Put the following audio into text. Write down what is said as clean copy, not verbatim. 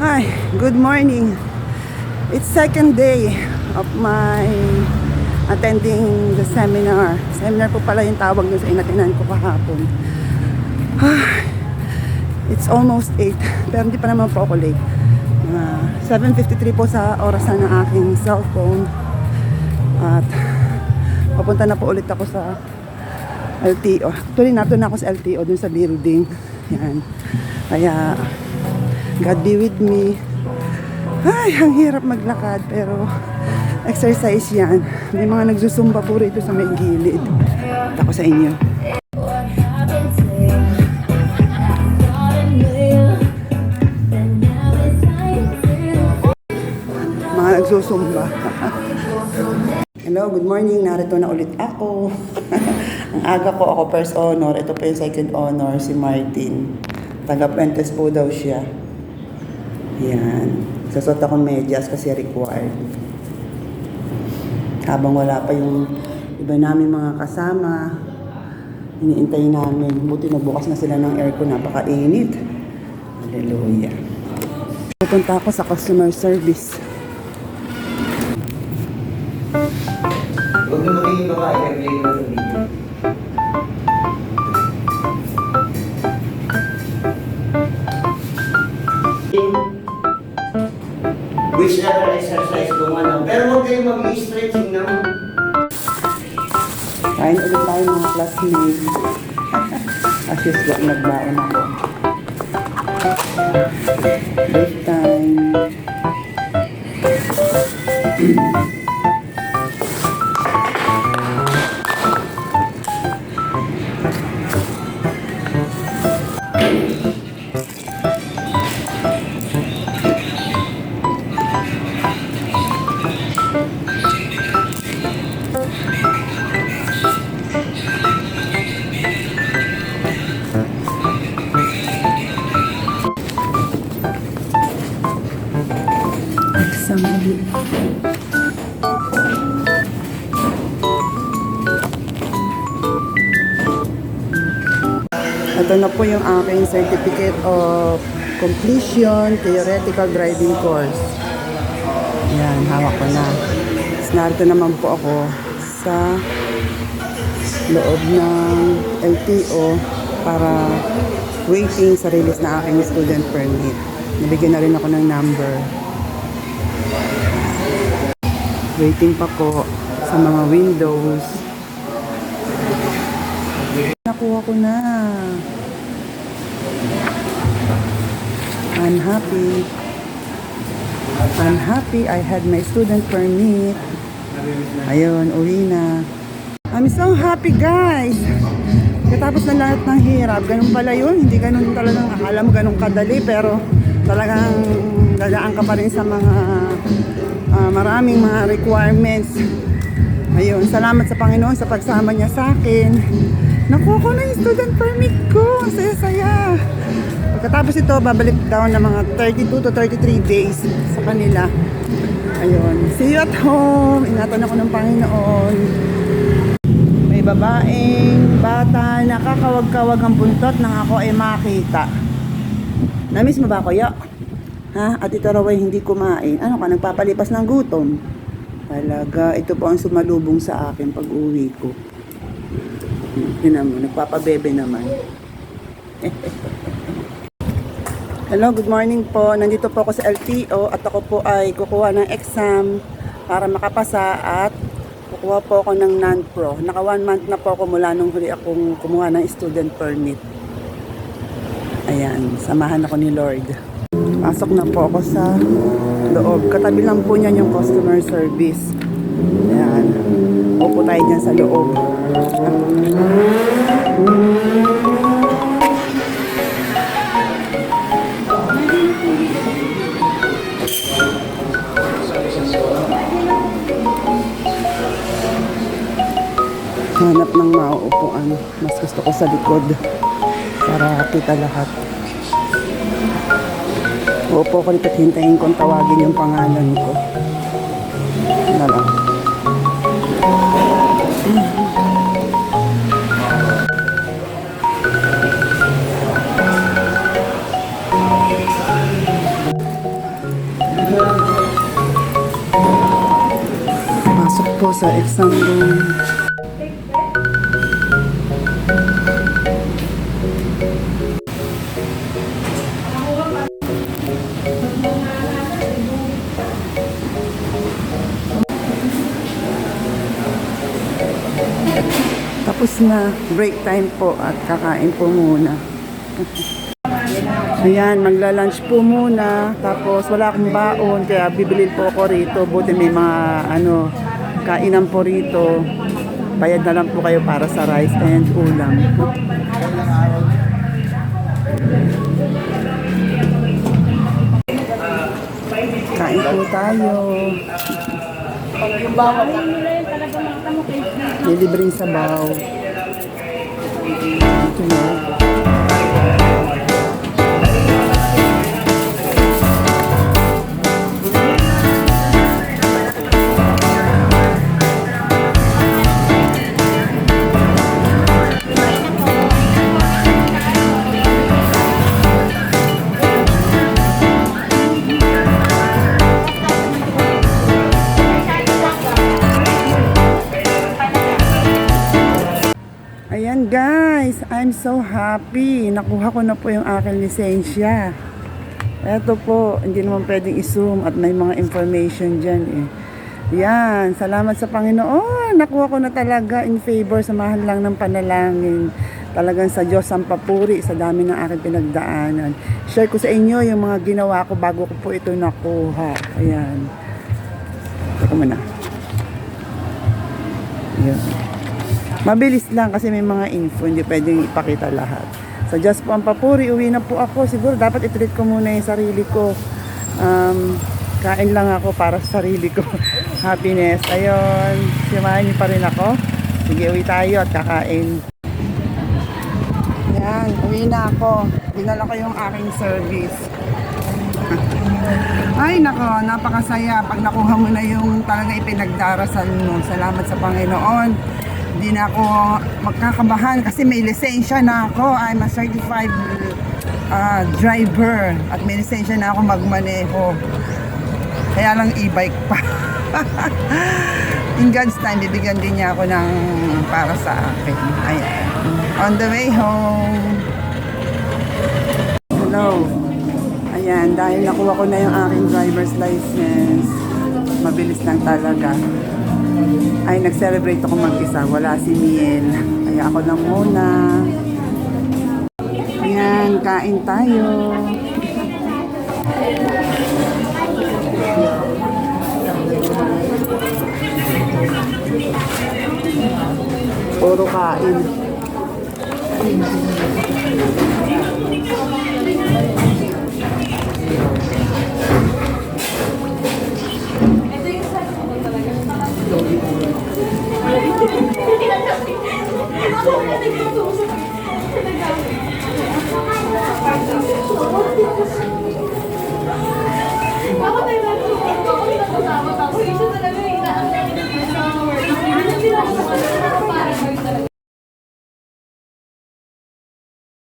Hi, good morning. It's second day of my attending the seminar. Seminar po pala yung tawag doon sa inatinan ko kahapon. It's almost 8, pero hindi pa naman po ako late. 7:53 po sa orasan ng aking cellphone. At papunta na po ulit ako sa LTO. Actually, nato na ako sa LTO dun sa building. Yan. Kaya, God be with me. Ay, ang hirap maglakad, pero exercise yan. May mga nagsusumba po rito sa may gilid. Ako sa inyo. Mga nagsusumba. Hello, good morning. Narito na ulit ako. Ang aga ko, ako first honor. Ito pa yung second honor, si Martin. Taga-Prentice po daw siya. Yan. Sasot akong medyas kasi required. Habang wala pa yung iba namin mga kasama, iniintay namin. Buti nagbukas na sila ng aircon. Napakainit. Hallelujah. Pupunta ako sa customer service. Huwag na magiging babae, i-play mo sa video. Whichever exercise kung ano. Pero huwag kayong mag-i-stretching na. Kain ulit tayo mga classmates. As usual, nagbaon ako. Break time. Ito na po yung aking certificate of completion theoretical driving course. Yan, hawak ko na. Narito naman po ako sa loob ng LTO para waiting sa release na aking student permit. Nabigyan na rin ako ng number. Waiting pa po sa mga windows. Nakuha ko na. I'm happy. I'm happy I had my student permit. Ayun, uwi na. I'm so happy, guys. Katapos na lahat ng hirap, ganun pala yun. Hindi ganun talagang akala mo ganun kadali, pero talagang dadaan ka pa rin sa mga maraming mga requirements. Ayun, salamat sa Panginoon sa pagsama niya sa akin. Nakuha ko na yung student permit ko. Saya-saya. Pagkatapos ito, babalik daw ng mga 32 to 33 days sa kanila. Ayun. See you at home. Ingatan ako ng Panginoon. May babaeng bata, nakakawag-kawag ang buntot nang ako ay makita. Namiss mo ba ako, ya? Ha? At ito raw ay hindi kumain. Ano ka, nagpapalipas ng gutom? Talaga, ito po ang sumalubong sa akin pag uwi ko. Yun mo, nagpapabebe naman. Hello, good morning po. Nandito po ako sa LTO at ako po ay kukuha ng exam para makapasa at kukuha po ako ng non-pro. Naka 1 month na po ako mula nung huli akong kumuha ng student permit. Ayan, samahan ako ni Lord. Pasok na po ako sa loob. Katabi lang po niyan yung customer service. Ayan. Upo tayo dyan sa loob. Hanap ng mauupuan. Mas gusto ko sa likod para kita lahat. Uupo ko dito at hintayin kong tawagin yung pangalan ko. Ano lang. sa exam room. Tapos na, break time po at kakain po muna. Ayan, magla-lunch po muna. Tapos wala akong baon, kaya bibili po ako rito. Buti may mga kainan po rito. Bayad na lang po kayo para sa rice and ulam. Kain po tayo. May libreng sabaw. Ito na. Ayan guys, I'm so happy. Nakuha ko na po yung aking lisensya. Eto po, hindi naman pwedeng i-zoom at may mga information dyan eh. Yan, salamat sa Panginoon. Nakuha ko na talaga in favor. Samahan lang ng panalangin. Talagang sa Diyos ang papuri sa dami ng aking pinagdaanan. Share ko sa inyo yung mga ginawa ko bago ko po ito nakuha. Ayan. Teka muna. Ayan. Mabilis lang kasi may mga info, hindi pwedeng ipakita lahat. Sa Diyos po ang papuri, uwi na po ako. Siguro dapat i-treat ko muna yung sarili ko. Kain lang ako para sa sarili ko. Happiness. Ayun, simahan niyo pa rin ako. Sige, uwi tayo at kakain. Yan, uwi na ako. Dinala ko yung aking service. Ay nako, napakasaya pag nakuha mo na yung talaga ipinagdarasal mo. Salamat sa Panginoon. Hindi na ako magkakabahan kasi may lisensya na ako. I'm a certified driver at may lisensya na ako magmaneho. Kaya lang e-bike pa. In God's time, bibigyan din niya ako ng para sa akin. Ayan. On the way home. Hello. Ayan, dahil nakuha ko na yung aking driver's license. Mabilis lang talaga. Ay, nag-celebrate ako mag-isa. Wala si Miel. Kaya ako lang muna. Ayan, kain tayo. Puro kain.